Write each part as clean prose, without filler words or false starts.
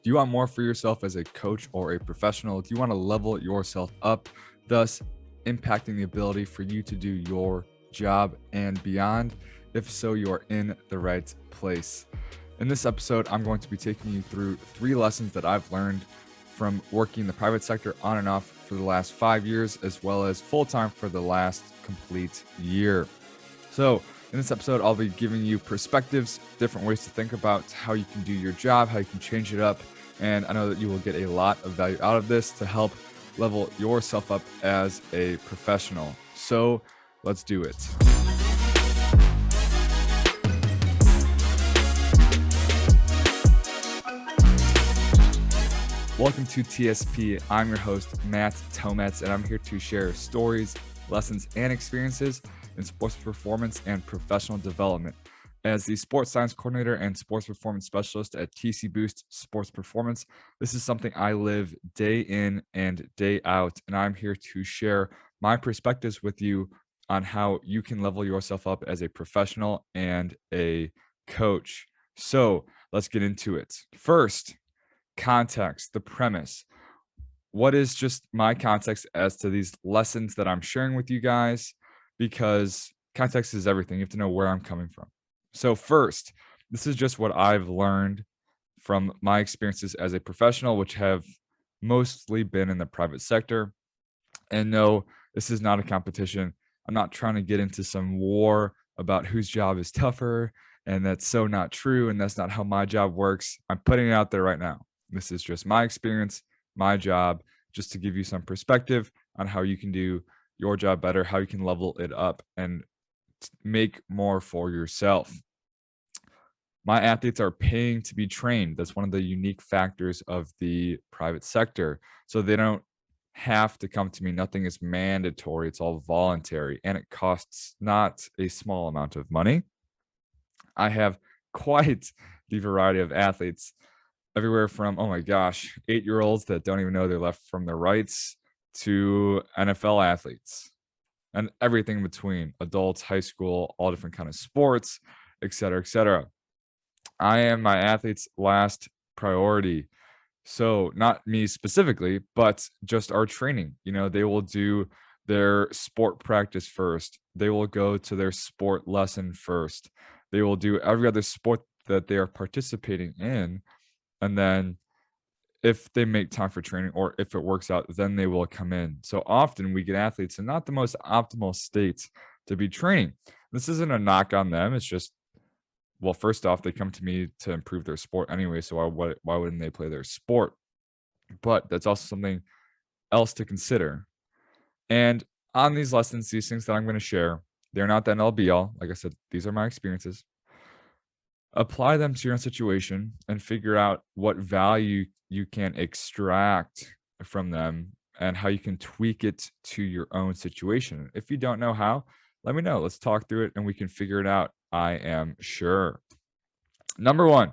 Do you want more for yourself as a coach or a professional? Do you want to level yourself up, thus impacting the ability for you to do your job and beyond? If so, you are in the right place. In this episode, I'm going to be taking you through 3 lessons that I've learned from working in the private sector on and off for the last 5 years, as well as full-time for the last complete year. So in this episode, I'll be giving you perspectives, different ways to think about how you can do your job, how you can change it up. And I know that you will get a lot of value out of this to help level yourself up as a professional. So let's do it. Welcome to TSP. I'm your host, Matt Tometz, and I'm here to share stories, lessons, and experiences in sports performance and professional development. As the sports science coordinator and sports performance specialist at TC Boost Sports Performance, this is something I live day in and day out, and I'm here to share my perspectives with you on how you can level yourself up as a professional and a coach. So let's get into it. First, context, the premise. What is just my context as to these lessons that I'm sharing with you guys? Because context is everything. You have to know where I'm coming from. So first, this is just what I've learned from my experiences as a professional, which have mostly been in the private sector. And no, this is not a competition. I'm not trying to get into some war about whose job is tougher. And that's so not true. And that's not how my job works. I'm putting it out there right now. This is just my experience, my job, just to give you some perspective on how you can do your job better, how you can level it up and make more for yourself. My athletes are paying to be trained. That's one of the unique factors of the private sector. So they don't have to come to me. Nothing is mandatory. It's all voluntary, and it costs not a small amount of money. I have quite the variety of athletes, everywhere from, oh my gosh, 8-year-olds that don't even know their left from their rights to NFL athletes and everything in between, adults, high school, all different kind of sports, et cetera, et cetera. I am my athletes' last priority. So not me specifically, but just our training. You know, they will do their sport practice first. They will go to their sport lesson first. They will do every other sport that they are participating in. And then if they make time for training or if it works out, then they will come in. So often we get athletes in not the most optimal states to be training. This isn't a knock on them. It's just, well, first off, they come to me to improve their sport anyway. So why wouldn't they play their sport? But that's also something else to consider. And on these lessons, these things that I'm going to share, they're not the end all be all. Like I said, these are my experiences. Apply them to your own situation and figure out what value you can extract from them and how you can tweak it to your own situation. If you don't know how, let me know. Let's talk through it and we can figure it out. I am sure. Number 1,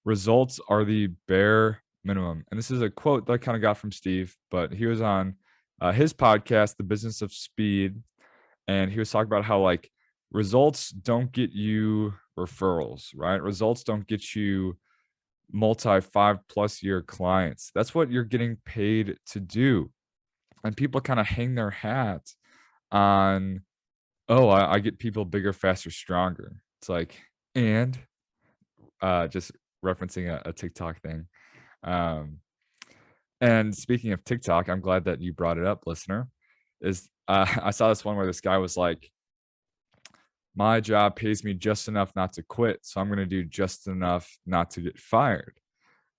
results are the bare minimum. And this is a quote that I kind of got from Steve, but he was on his podcast, The Business of Speed. And he was talking about how like results don't get you referrals, right? Results don't get you multi 5+ year clients. That's what you're getting paid to do. And people kind of hang their hat on, oh, I get people bigger, faster, stronger. It's like, and just referencing a TikTok thing. And speaking of TikTok, I'm glad that you brought it up, listener. Is I saw this one where this guy was like, my job pays me just enough not to quit, so I'm going to do just enough not to get fired.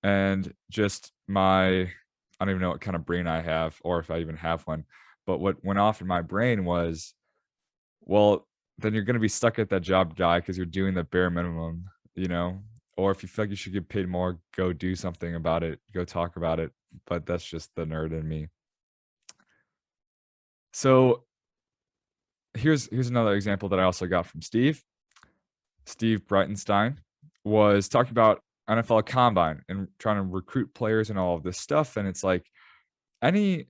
And just I don't even know what kind of brain I have or if I even have one, but what went off in my brain was, well, then you're going to be stuck at that job, guy, because you're doing the bare minimum, you know? Or if you feel like you should get paid more, go do something about it, go talk about it. But that's just the nerd in me. So here's another example that I also got from Steve. Steve Breitenstein was talking about NFL Combine and trying to recruit players and all of this stuff. And it's like any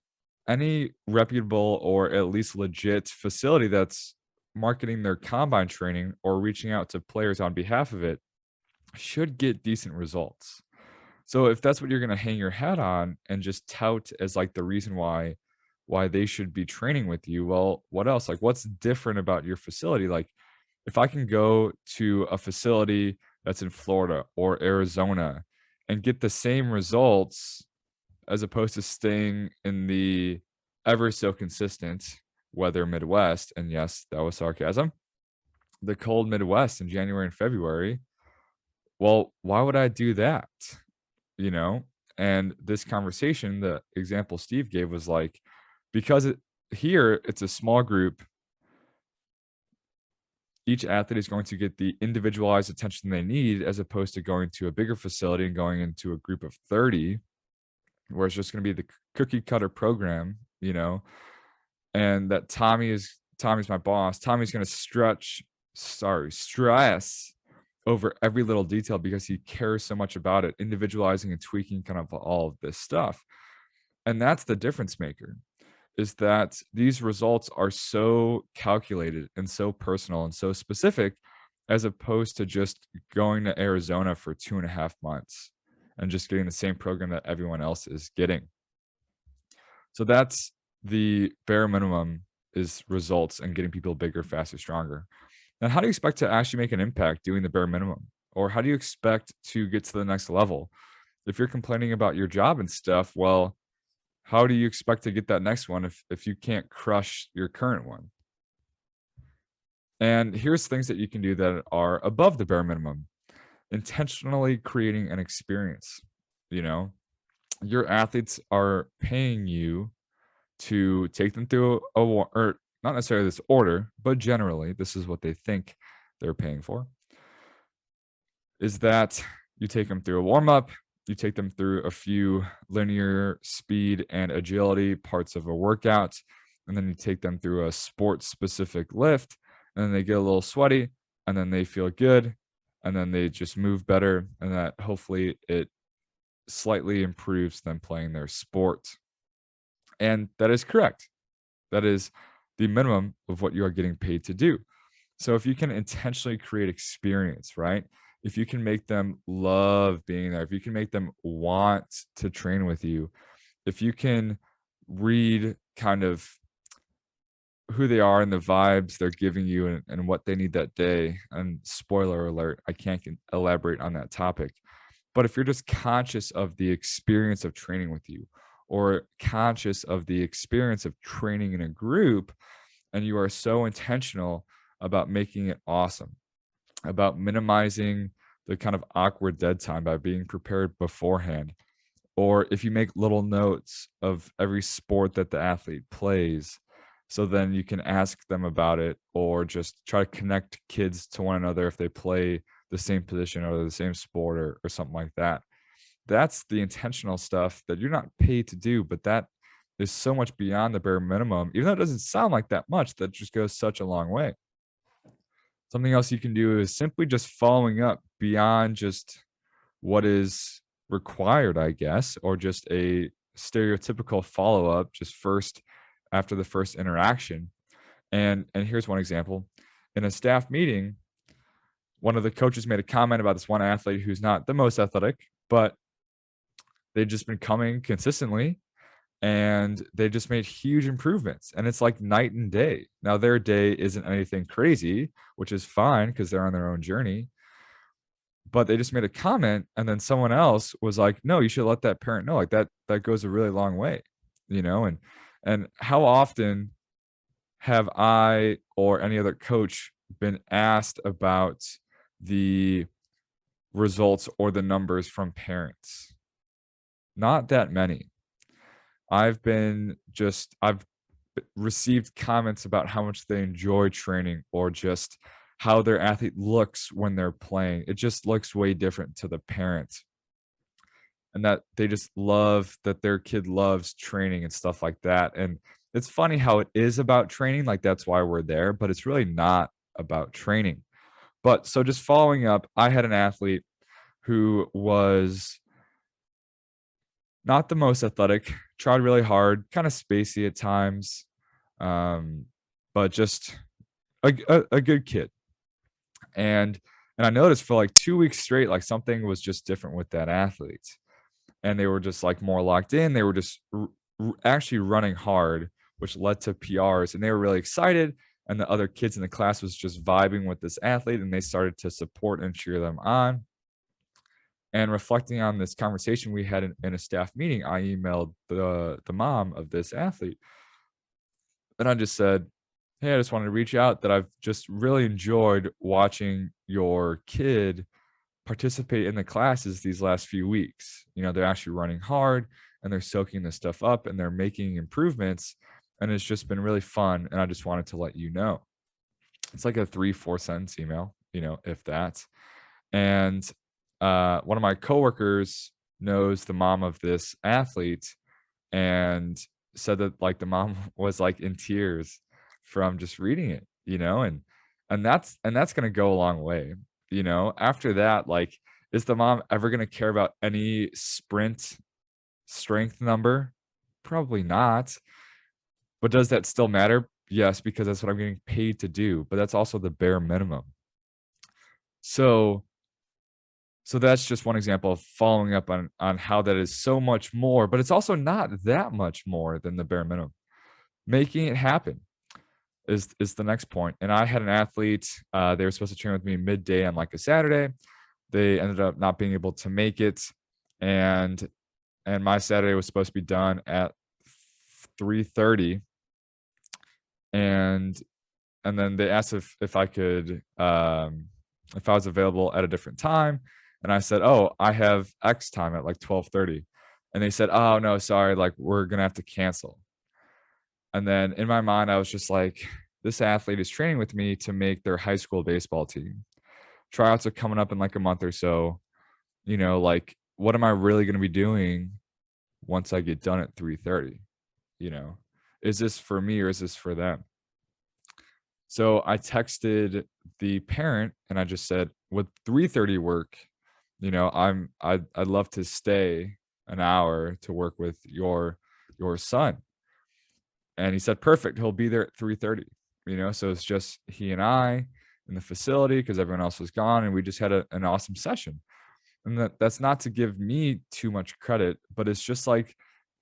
reputable or at least legit facility that's marketing their combine training or reaching out to players on behalf of it should get decent results. So if that's what you're going to hang your hat on and just tout as like the reason why they should be training with you, well, what else? Like what's different about your facility? Like if I can go to a facility that's in Florida or Arizona and get the same results as opposed to staying in the ever so consistent weather Midwest, and yes, that was sarcasm, the cold Midwest in January and February, well, why would I do that? You know? And this conversation, the example Steve gave was like, because here it's a small group, each athlete is going to get the individualized attention they need as opposed to going to a bigger facility and going into a group of 30 where it's just going to be the cookie cutter program, and that Tommy's my boss. Tommy's going to stress over every little detail because he cares so much about it, individualizing and tweaking kind of all of this stuff. And that's the difference maker, is that these results are so calculated and so personal and so specific, as opposed to just going to Arizona for 2.5 months and just getting the same program that everyone else is getting. So that's the bare minimum, is results and getting people bigger, faster, stronger. Now, how do you expect to actually make an impact doing the bare minimum? Or how do you expect to get to the next level? If you're complaining about your job and stuff, well, how do you expect to get that next one if you can't crush your current one? And here's things that you can do that are above the bare minimum. Intentionally creating an experience. Your athletes are paying you to take them through or not necessarily this order, but generally this is what they think they're paying for, is that you take them through a warm-up, you take them through a few linear speed and agility parts of a workout, and then you take them through a sport-specific lift, and then they get a little sweaty, and then they feel good, and then they just move better, and that hopefully it slightly improves them playing their sport. And that is correct. That is the minimum of what you are getting paid to do. So if you can intentionally create experience, right? If you can make them love being there, if you can make them want to train with you, if you can read kind of who they are and the vibes they're giving you and what they need that day, and spoiler alert, I can't elaborate on that topic. But if you're just conscious of the experience of training with you, or conscious of the experience of training in a group, and you are so intentional about making it awesome, about minimizing the kind of awkward dead time by being prepared beforehand, or if you make little notes of every sport that the athlete plays, so then you can ask them about it, or just try to connect kids to one another if they play the same position or the same sport or something like that. That's the intentional stuff that you're not paid to do, but that is so much beyond the bare minimum. Even though it doesn't sound like that much, that just goes such a long way. Something else you can do is simply just following up beyond just what is required, I guess, or just a stereotypical follow-up just first after the first interaction. And here's one example. In a staff meeting, one of the coaches made a comment about this one athlete who's not the most athletic, but they've just been coming consistently and they just made huge improvements. And it's like night and day. Now, their day isn't anything crazy, which is fine because they're on their own journey. But they just made a comment, and then someone else was like, no, you should let that parent know. Like that goes a really long way, and how often have I or any other coach been asked about the results or the numbers from parents? Not that many. I've received comments about how much they enjoy training, or just how their athlete looks when they're playing. It just looks way different to the parent. And that they just love that their kid loves training and stuff like that. And it's funny how it is about training, like that's why we're there, but it's really not about training. But so just following up, I had an athlete who was not the most athletic, tried really hard, kind of spacey at times, but just a good kid. And I noticed for like 2 weeks straight, like something was just different with that athlete. and they were just like more locked in. They were just actually running hard, which led to PRs, and they were really excited. And the other kids in the class was just vibing with this athlete, and they started to support and cheer them on. And reflecting on this conversation we had in a staff meeting, I emailed the mom of this athlete, and I just said, "Hey, I just wanted to reach out that I've just really enjoyed watching your kid participate in the classes these last few weeks. You know, they're actually running hard and they're soaking this stuff up and they're making improvements. And it's just been really fun. And I just wanted to let you know." It's like a 3-4 sentence email, if that. And one of my coworkers knows the mom of this athlete and said that like the mom was like in tears from just reading it, and that's going to go a long way. After that, like, is the mom ever going to care about any sprint strength number? Probably not. But does that still matter? Yes, because that's what I'm getting paid to do, but that's also the bare minimum. So that's just one example of following up on how that is so much more, but it's also not that much more than the bare minimum. Making it happen is the next point. And I had an athlete, they were supposed to train with me midday on like a Saturday. They ended up not being able to make it, and my Saturday was supposed to be done at 3:30, and then they asked if I could, if I was available at a different time, and I said, "Oh, I have X time at like 12:30," and they said, "Oh no, sorry, like we're gonna have to cancel." And then in my mind, I was just like, this athlete is training with me to make their high school baseball team. Tryouts are coming up in like a month or so. Like, what am I really gonna be doing once I get done at 3:30? You know, is this for me or is this for them? So I texted the parent and I just said, "Would 3:30 work? I'd love to stay an hour to work with your son." And he said, "Perfect. He'll be there at 3:30." So it's just he and I in the facility because everyone else was gone, and we just had an awesome session. And that's not to give me too much credit, but it's just like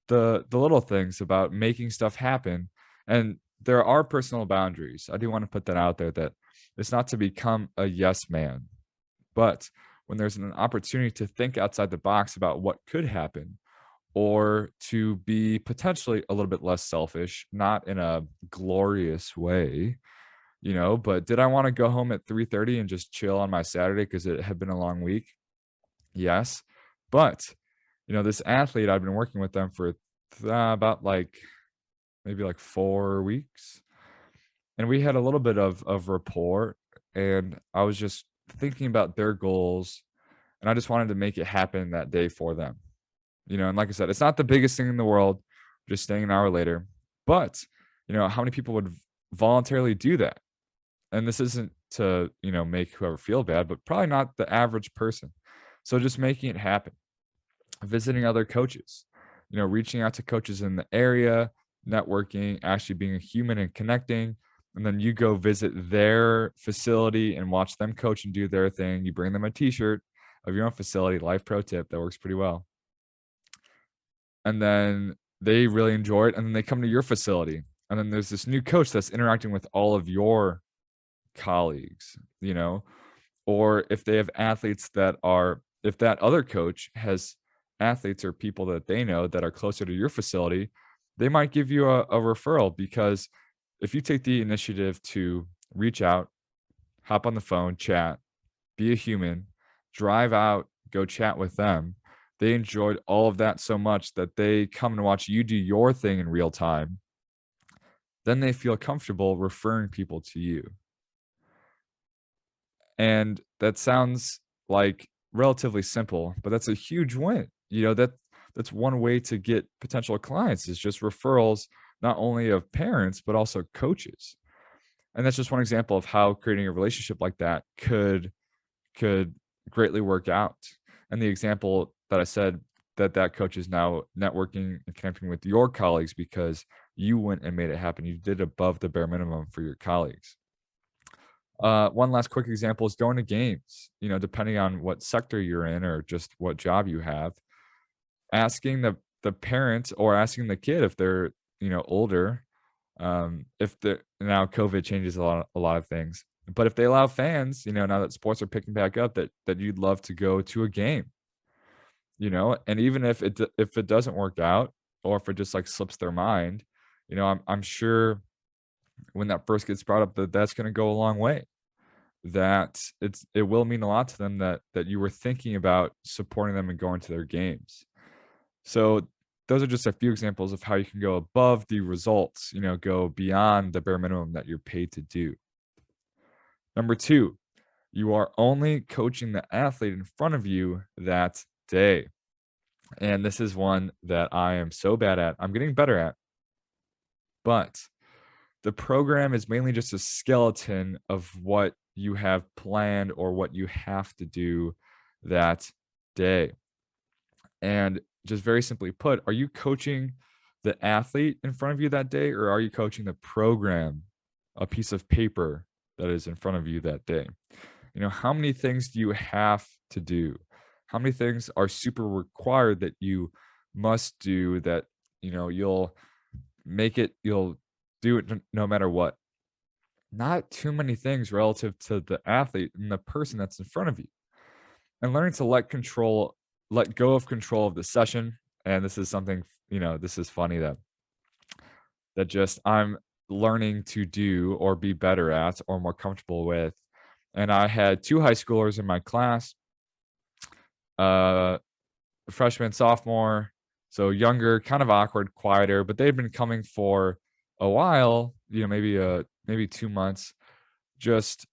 the little things about making stuff happen. And there are personal boundaries. I do want to put that out there, that it's not to become a yes man, but when there's an opportunity to think outside the box about what could happen, or to be potentially a little bit less selfish, not in a glorious way, but did I want to go home at 3:30 and just chill on my Saturday because it had been a long week? Yes. But this athlete, I've been working with them for about like maybe like 4 weeks, and we had a little bit of rapport, and I was just thinking about their goals, and I just wanted to make it happen that day for them. And like I said, it's not the biggest thing in the world, just staying an hour later. But how many people would voluntarily do that? And this isn't to make whoever feel bad, but probably not the average person. So just making it happen, visiting other coaches, reaching out to coaches in the area, networking, actually being a human and connecting. And then you go visit their facility and watch them coach and do their thing. You bring them a t-shirt of your own facility. Life pro tip that works pretty well. And then they really enjoy it, and then they come to your facility, and then there's this new coach that's interacting with all of your colleagues, or if they have athletes if that other coach has athletes or people that they know that are closer to your facility, they might give you a referral, because if you take the initiative to reach out, hop on the phone, chat, be a human, drive out, go chat with them, they enjoyed all of that so much that they come and watch you do your thing in real time, then they feel comfortable referring people to you. And that sounds like relatively simple, but that's a huge win. That's one way to get potential clients, is just referrals, not only of parents, but also coaches. And that's just one example of how creating a relationship like that could greatly work out. And the example that I said, that coach is now networking and connecting with your colleagues because you went and made it happen. You did above the bare minimum for your colleagues. One last quick example is going to games. Depending on what sector you're in or just what job you have, asking the parent or asking the kid if they're, older, if the now COVID changes a lot of things. But if they allow fans, now that sports are picking back up, that you'd love to go to a game, and even if it doesn't work out or if it just like slips their mind, I'm sure when that first gets brought up that's going to go a long way. That it will mean a lot to them that you were thinking about supporting them and going to their games. So those are just a few examples of how you can go above the results, go beyond the bare minimum that you're paid to do. Number 2, you are only coaching the athlete in front of you that day. And this is one that I am so bad at. I'm getting better at. But the program is mainly just a skeleton of what you have planned or what you have to do that day. And just very simply put, are you coaching the athlete in front of you that day, or are you coaching the program, a piece of paper that is in front of you that day? How many things do you have to do? How many things are super required that you must do that, you'll do it no matter what? Not too many things relative to the athlete and the person that's in front of you. And learning to let go of control of the session. And this is something, this is funny that just I'm learning to do or be better at or more comfortable with. And I had 2 high schoolers in my class, freshman, sophomore, so younger, kind of awkward, quieter, but they've been coming for a while, maybe 2 months, just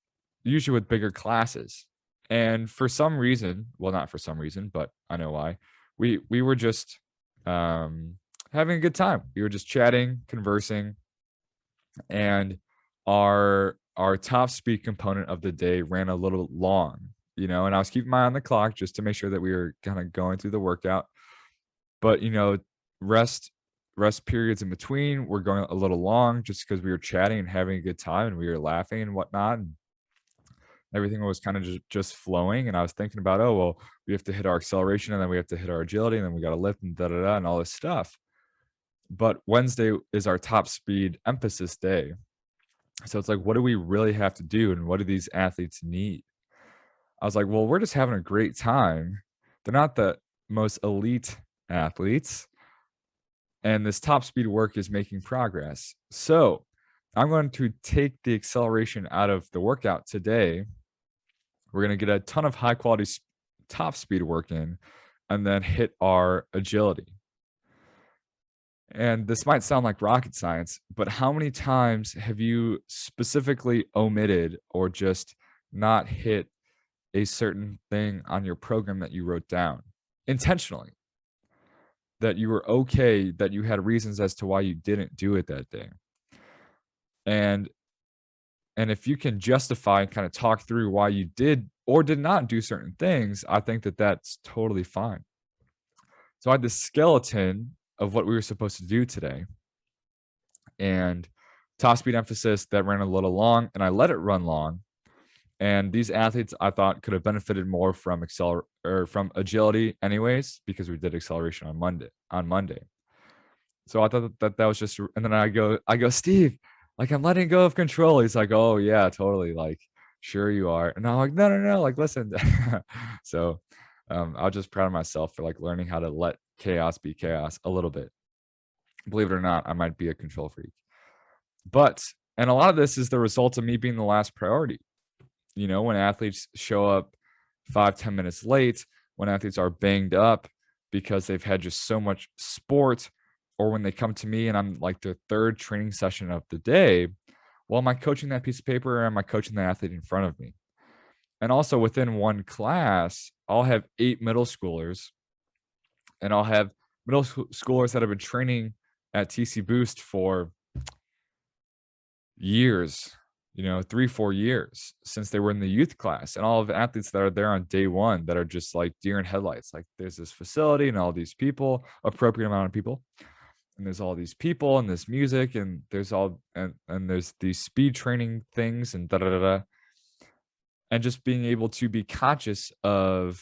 usually with bigger classes. And for some reason, well, not for some reason, but I know why, we were just having a good time. We were just chatting, conversing, and our top speed component of the day ran a little long, and I was keeping my eye on the clock just to make sure that we were kind of going through the workout. But rest periods in between were going a little long just because we were chatting and having a good time and we were laughing and whatnot. And everything was kind of just flowing. And I was thinking about, oh, well, we have to hit our acceleration and then we have to hit our agility and then we got to lift and da da da and all this stuff. But Wednesday is our top speed emphasis day. So it's like, what do we really have to do? And what do these athletes need? I was like, well, we're just having a great time. They're not the most elite athletes. And this top speed work is making progress. So I'm going to take the acceleration out of the workout today. We're going to get a ton of high quality top speed work in and then hit our agility. And this might sound like rocket science, but how many times have you specifically omitted or just not hit a certain thing on your program that you wrote down intentionally? That you were okay, that you had reasons as to why you didn't do it that day. And if you can justify and kind of talk through why you did or did not do certain things, I think that that's totally fine. So I had the skeleton of what we were supposed to do today. And top speed emphasis that ran a little long, and I let it run long. And these athletes I thought could have benefited more from from agility anyways, because we did acceleration on Monday. So I thought that was just, and then I go, Steve, like I'm letting go of control. He's like, oh yeah, totally. Like, sure you are. And I'm like, no. Like, listen. So I was just proud of myself for like learning how to let chaos be chaos a little bit. Believe it or not, I might be a control freak. And a lot of this is the result of me being the last priority. When athletes show up 5-10 minutes late, when athletes are banged up because they've had just so much sport, or when they come to me and I'm like their third training session of the day, well, am I coaching that piece of paper or am I coaching the athlete in front of me? And also within one class, I'll have 8 middle schoolers, and I'll have middle schoolers that have been training at TC Boost for years, 3-4 years since they were in the youth class, and all of the athletes that are there on day one that are just like deer in headlights. Like, there's this facility and all these people, appropriate amount of people, and there's all these people and this music, and there's all and there's these speed training things and da da da da. And just being able to be conscious of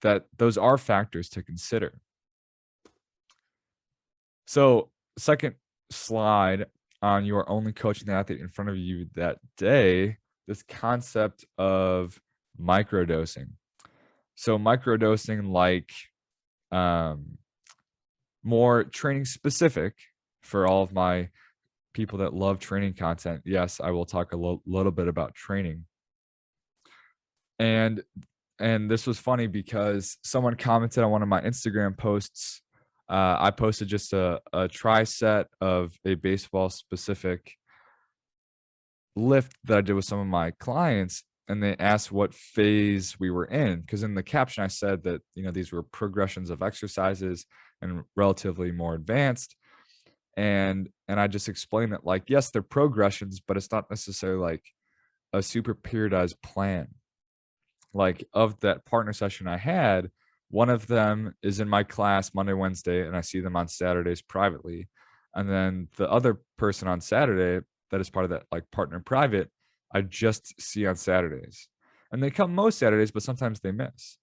that, those are factors to consider. So, second slide on you are only coaching the athlete in front of you that day, this concept of microdosing. So, microdosing, like um, more training specific for all of my people that love training content. Yes, I will talk a little bit about training. And this was funny because someone commented on one of my Instagram posts. I posted just a try set of a baseball specific lift that I did with some of my clients, and they asked what phase we were in. Because in the caption, I said that these were progressions of exercises and relatively more advanced. And I just explained that, like, yes, they're progressions, but it's not necessarily like a super periodized plan. Like, of that partner session I had, one of them is in my class Monday, Wednesday, and I see them on Saturdays privately. And then the other person on Saturday that is part of that, like, partner private, I just see on Saturdays. And they come most Saturdays, but sometimes they miss.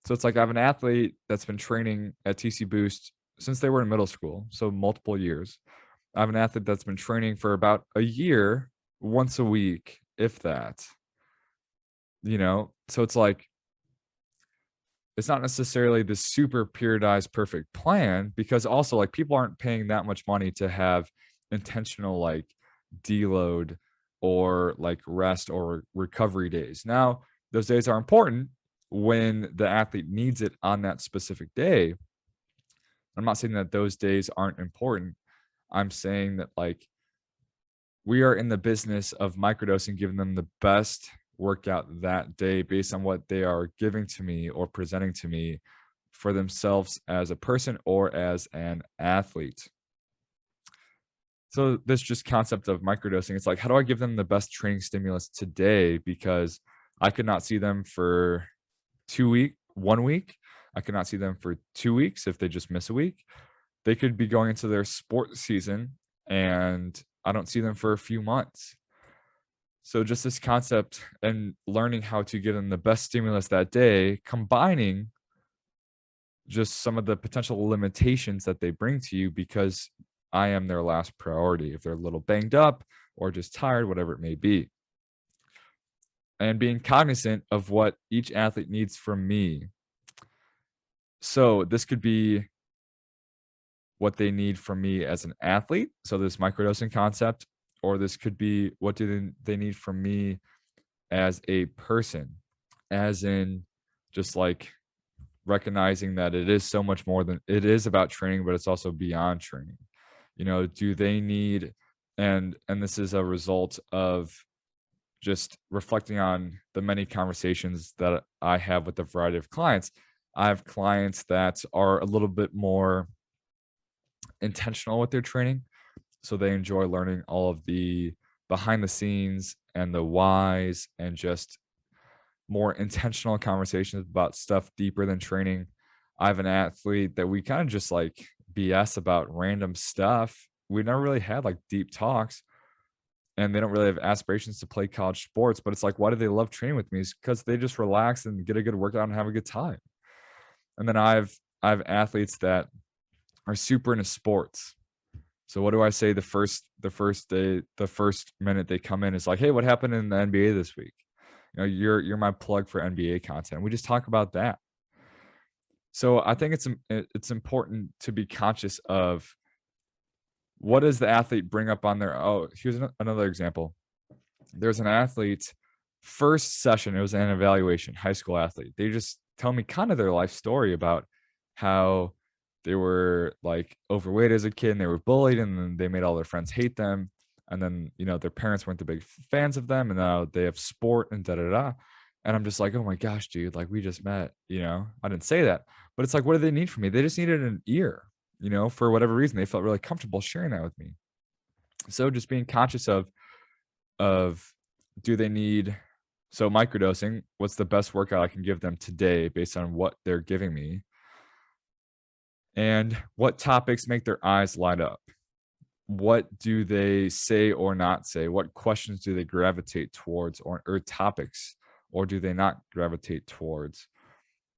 So it's like I have an athlete that's been training at TC Boost since they were in middle school, so multiple years. I have an athlete that's been training for about a year, once a week, if that. So it's like it's not necessarily the super periodized perfect plan, because also, like, people aren't paying that much money to have intentional, like, deload or like rest or recovery days. Now, those days are important when the athlete needs it on that specific day. I'm not saying that those days aren't important. I'm saying that, like, we are in the business of microdosing, giving them the best workout that day based on what they are giving to me or presenting to me for themselves as a person or as an athlete. So this just concept of microdosing, it's like, how do I give them the best training stimulus today? Because I could not see them for 1 week. I could not see them for 2 weeks if they just miss a week. They could be going into their sports season and I don't see them for a few months. So just this concept and learning how to give them the best stimulus that day, combining just some of the potential limitations that they bring to you, because I am their last priority if they're a little banged up or just tired, whatever it may be. And being cognizant of what each athlete needs from me. So this could be what they need from me as an athlete, so this microdosing concept, or this could be what do they need from me as a person, as in just like recognizing that it is so much more than it is about training, but it's also beyond training. Do they need, and this is a result of just reflecting on the many conversations that I have with a variety of clients. I have clients that are a little bit more intentional with their training. So they enjoy learning all of the behind the scenes and the whys and just more intentional conversations about stuff deeper than training. I have an athlete that we kind of just like BS about random stuff. We never really had like deep talks, and they don't really have aspirations to play college sports, but it's like, why do they love training with me? Is because they just relax and get a good workout and have a good time. And then I have athletes that are super into sports. So what do I say the first day, the first minute they come in is like, hey, what happened in the NBA this week? You're my plug for NBA content. We just talk about that. So I think it's important to be conscious of what does the athlete bring up on their. Oh, here's another example. There's an athlete, first session, it was an evaluation, high school athlete. They just tell me kind of their life story about how they were like overweight as a kid and they were bullied, and then they made all their friends hate them. And then, their parents weren't the big fans of them, and now they have sport and da da da. And I'm just like, oh my gosh, dude, like we just met, I didn't say that. But it's like, what do they need from me? They just needed an ear, for whatever reason. They felt really comfortable sharing that with me. So just being conscious of do they need, so microdosing, what's the best workout I can give them today based on what they're giving me, and what topics make their eyes light up. What do they say or not say? What questions do they gravitate towards, or topics, or do they not gravitate towards?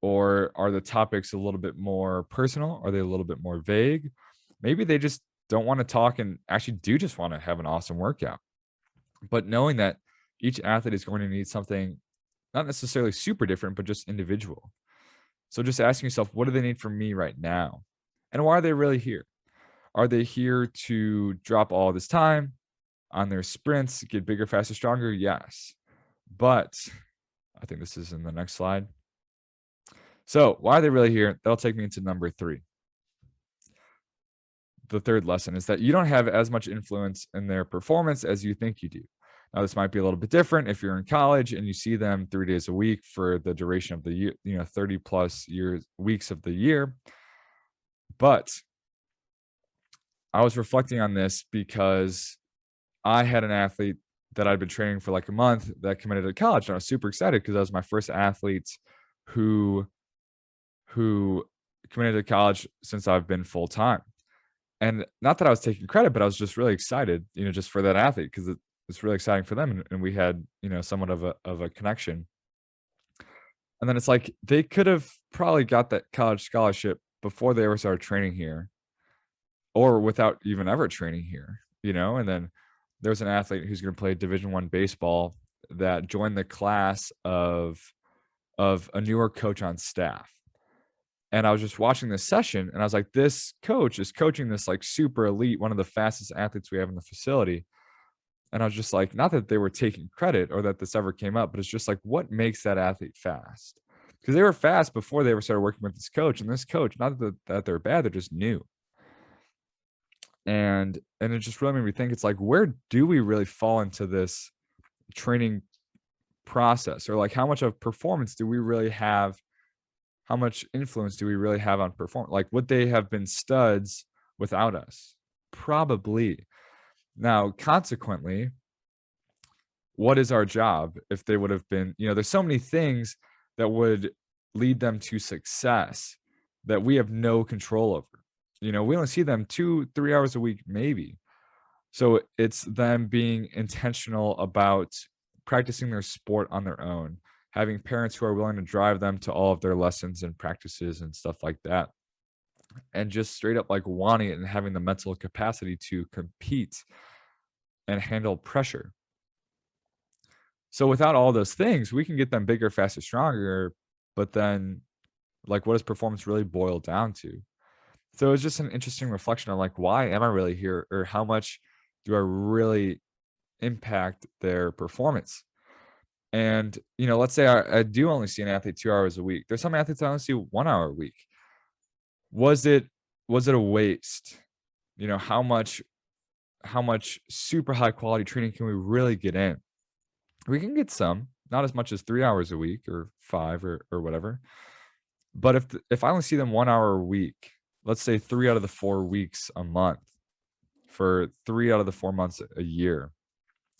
Or are the topics a little bit more personal? Are they a little bit more vague? Maybe they just don't want to talk and actually do just want to have an awesome workout. But knowing that each athlete is going to need something not necessarily super different, but just individual. So just asking yourself, what do they need from me right now? And why are they really here? Are they here to drop all this time on their sprints, get bigger, faster, stronger? Yes. But I think this is in the next slide. So why are they really here? That'll take me into number 3. The third lesson is that you don't have as much influence in their performance as you think you do. Now, this might be a little bit different if you're in college and you see them 3 days a week for the duration of the year, 30 plus years, weeks of the year. But I was reflecting on this because I had an athlete that I'd been training for like a month that committed to college. And I was super excited because that was my first athlete who who committed to college since I've been full time. And not that I was taking credit, but I was just really excited, just for that athlete because it's really exciting for them, and we had, somewhat of a connection. And then it's like they could have probably got that college scholarship before they ever started training here, or without even ever training here, And then there's an athlete who's going to play Division I baseball that joined the class of a newer coach on staff. And I was just watching this session and I was like, this coach is coaching this like super elite, one of the fastest athletes we have in the facility. And I was just like, not that they were taking credit or that this ever came up, but it's just like, what makes that athlete fast? Because they were fast before they ever started working with this coach. And this coach, not that they're bad, they're just new. And it just really made me think, it's like, where do we really fall into this training process? Or like, how much of performance do we really have? How much influence do we really have on performance? Like, would they have been studs without us? Probably. Now, consequently, what is our job if they would have been, there's so many things that would lead them to success that we have no control over. We only see them 2-3 hours a week, maybe. So it's them being intentional about practicing their sport on their own, having parents who are willing to drive them to all of their lessons and practices and stuff like that. And just straight up like wanting it and having the mental capacity to compete and handle pressure. So without all those things, we can get them bigger, faster, stronger. But then, like, what does performance really boil down to? So it's just an interesting reflection on like, why am I really here? Or how much do I really impact their performance? And, let's say I do only see an athlete 2 hours a week. There's some athletes I only see 1 hour a week. Was it a waste? How much super high quality training can we really get in? We can get some, not as much as 3 hours a week or 5 or whatever. But if I only see them 1 hour a week, let's say 3 out of the 4 weeks a month, for 3 out of the 4 months a year,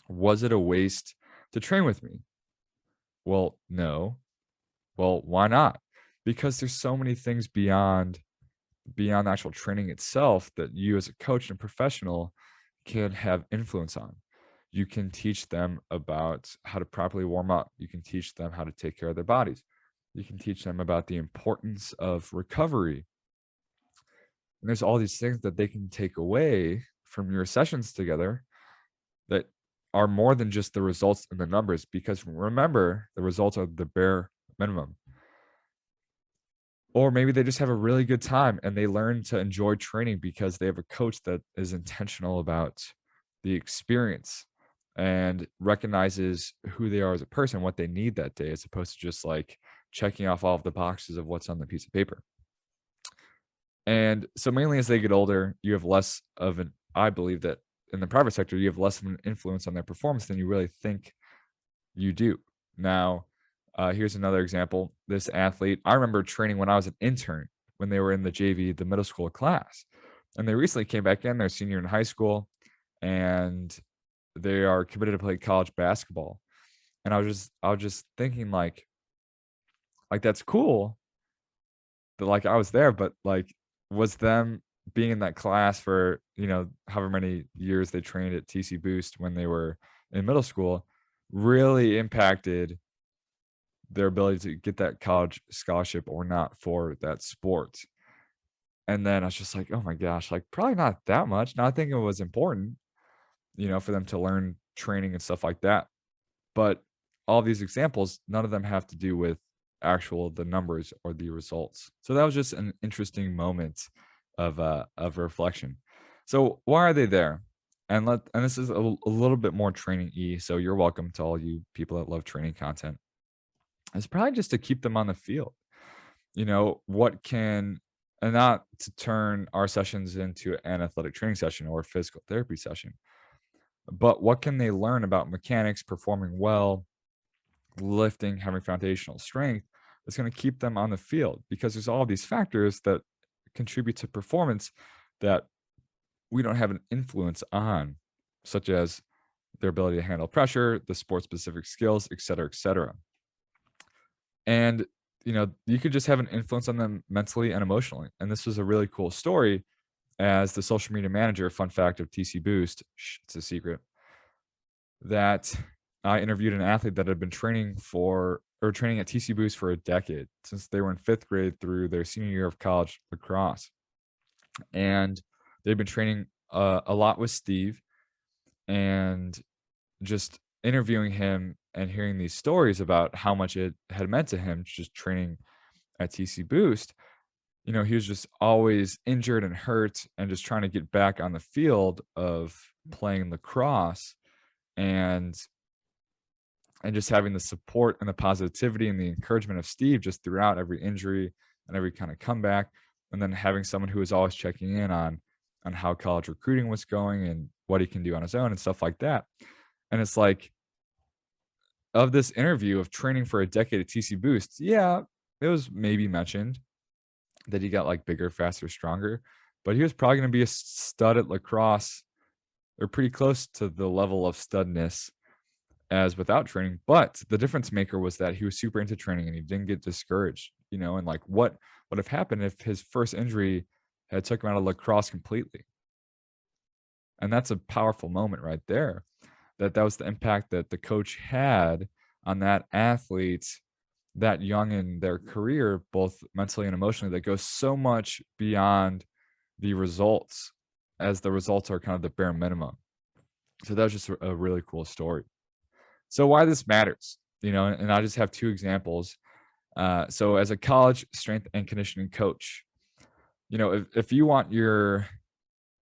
was it a waste to train with me? Well, no. Well, why not? Because there's so many things beyond the actual training itself that you as a coach and professional can have influence on. You can teach them about how to properly warm up. You can teach them how to take care of their bodies. You can teach them about the importance of recovery. And there's all these things that they can take away from your sessions together that are more than just the results and the numbers, because remember, the results are the bare minimum. Or maybe they just have a really good time and they learn to enjoy training because they have a coach that is intentional about the experience and recognizes who they are as a person, what they need that day, as opposed to just like checking off all of the boxes of what's on the piece of paper. And so mainly as they get older, you have less of an, I believe that in the private sector, you have less of an influence on their performance than you really think you do. Now, here's another example. This athlete, I remember training when I was an intern, when they were in the JV, the middle school class. And they recently came back in, their senior in high school, and they are committed to play college basketball. And I was just thinking like that's cool that like I was there, but like was them being in that class for, however many years they trained at TC Boost when they were in middle school really impacted their ability to get that college scholarship or not for that sport. And then I was just like, "Oh my gosh, like, probably not that much." Now I think it was important, for them to learn training and stuff like that. But all these examples, none of them have to do with the numbers or the results. So that was just an interesting moment of reflection. So why are they there? And this is a little bit more training so you're welcome to all you people that love training content. It's probably just to keep them on the field. What can and not to turn our sessions into an athletic training session or a physical therapy session, but what can they learn about mechanics, performing well, lifting, having foundational strength that's going to keep them on the field, because there's all these factors that contribute to performance that we don't have an influence on, such as their ability to handle pressure, the sport specific skills, et cetera, et cetera. And you could just have an influence on them mentally and emotionally. And this was a really cool story as the social media manager, fun fact of TC Boost, it's a secret, that I interviewed an athlete that had been training at TC Boost for a decade, since they were in 5th grade through their senior year of college lacrosse. And they've been training a lot with Steve, and just interviewing him and hearing these stories about how much it had meant to him just training at TC Boost. He was just always injured and hurt and just trying to get back on the field of playing lacrosse, and just having the support and the positivity and the encouragement of Steve just throughout every injury and every kind of comeback. And then having someone who was always checking in on how college recruiting was going and what he can do on his own and stuff like that. And it's like, of this interview of training for a decade at TC Boost, yeah, it was maybe mentioned that he got like bigger, faster, stronger, but he was probably going to be a stud at lacrosse, or pretty close to the level of studness as without training. But the difference maker was that he was super into training and he didn't get discouraged, and like what would have happened if his first injury had took him out of lacrosse completely. And that's a powerful moment right there. That was the impact that the coach had on that athlete that young in their career, both mentally and emotionally, that goes so much beyond the results, as the results are kind of the bare minimum. So that was just a really cool story. So why this matters, and I just have 2 examples. So as a college strength and conditioning coach, if you want your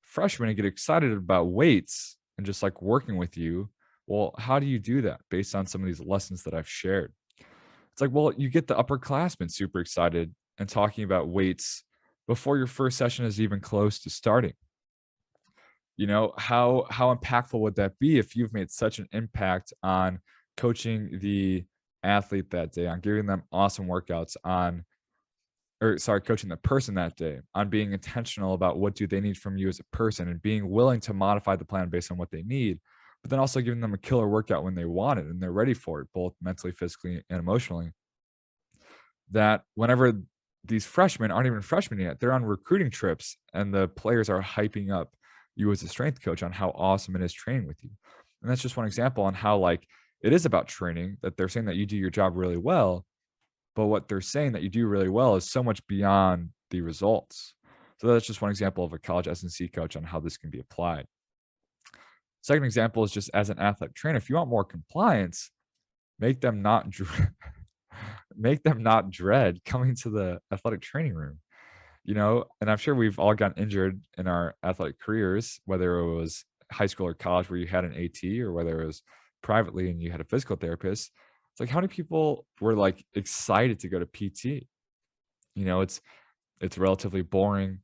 freshmen to get excited about weights and just like working with you, well, how do you do that based on some of these lessons that I've shared? It's like, well, you get the upperclassmen super excited and talking about weights before your first session is even close to starting. How impactful would that be if you've made such an impact on coaching the athlete that day, on giving them awesome workouts, coaching the person that day, on being intentional about what do they need from you as a person and being willing to modify the plan based on what they need, but then also giving them a killer workout when they want it and they're ready for it, both mentally, physically, and emotionally. That whenever these freshmen aren't even freshmen yet, they're on recruiting trips and the players are hyping up you as a strength coach on how awesome it is training with you. And that's just one example on how like it is about training, that they're saying that you do your job really well, but what they're saying that you do really well is so much beyond the results. So that's just one example of a college S&C coach on how this can be applied. Second example is just as an athletic trainer, if you want more compliance, make them not make them not dread coming to the athletic training room. And I'm sure we've all gotten injured in our athletic careers, whether it was high school or college where you had an AT, or whether it was privately and you had a physical therapist. It's like, how many people were like excited to go to PT? It's relatively boring,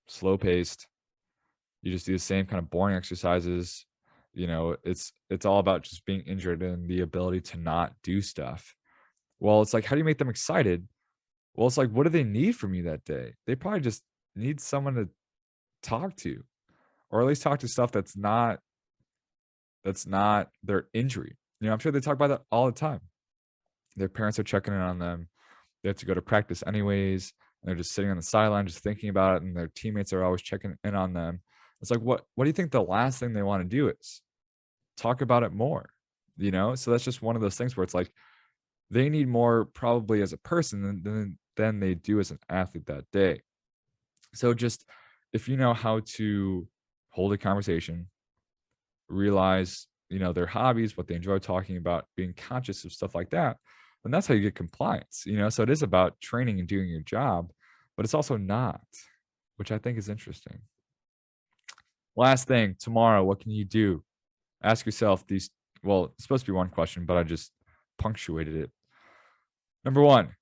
slow paced. You just do the same kind of boring exercises. It's all about just being injured and the ability to not do stuff. Well, it's like, how do you make them excited? Well, it's like, what do they need from you that day? They probably just need someone to talk to, or at least talk to stuff that's not their injury. I'm sure they talk about that all the time. Their parents are checking in on them. They have to go to practice anyways, and they're just sitting on the sideline just thinking about it, and their teammates are always checking in on them. It's like, what do you think the last thing they want to do is? Talk about it more, So that's just one of those things where it's like they need more probably as a person than they do as an athlete that day. So just if you know how to hold a conversation, realize, their hobbies, what they enjoy talking about, being conscious of stuff like that, then that's how you get compliance, So it is about training and doing your job, but it's also not, which I think is interesting. Last thing, tomorrow, what can you do? Ask yourself these, well, it's supposed to be one question, but I just punctuated it. Number one,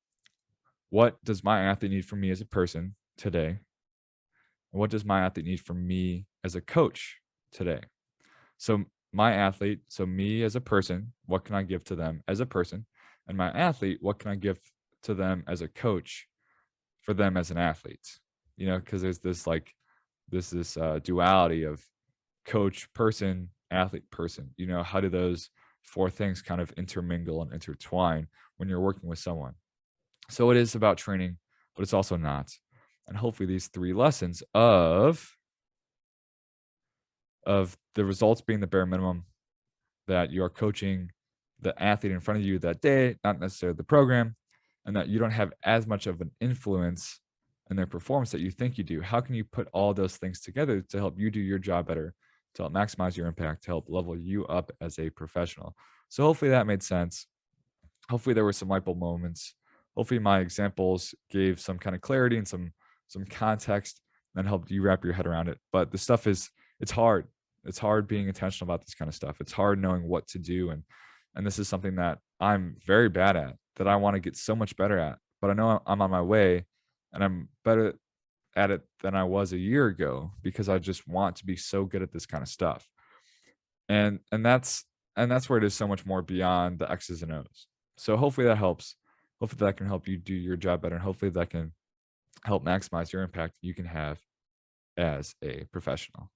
what does my athlete need from me as a person today? And what does my athlete need from me as a coach today? So my athlete, so me as a person, what can I give to them as a person? And my athlete, what can I give to them as a coach for them as an athlete? Because there's this duality of coach, person, athlete, person. How do those four things kind of intermingle and intertwine when you're working with someone? So it is about training, but it's also not. And hopefully these three lessons of the results being the bare minimum, that you are coaching the athlete in front of you that day, not necessarily the program, and that you don't have as much of an influence in their performance that you think you do. How can you put all those things together to help you do your job better, to help maximize your impact, to help level you up as a professional? So hopefully that made sense. Hopefully there were some light bulb moments. Hopefully my examples gave some kind of clarity and some context and helped you wrap your head around it. But the stuff it's hard. It's hard being intentional about this kind of stuff. It's hard knowing what to do. And this is something that I'm very bad at, that I want to get so much better at. But I know I'm on my way, and I'm better at it than I was a year ago, because I just want to be so good at this kind of stuff. And that's where it is so much more beyond the X's and O's. So hopefully that helps. Hopefully that can help you do your job better, and hopefully that can help maximize your impact you can have as a professional.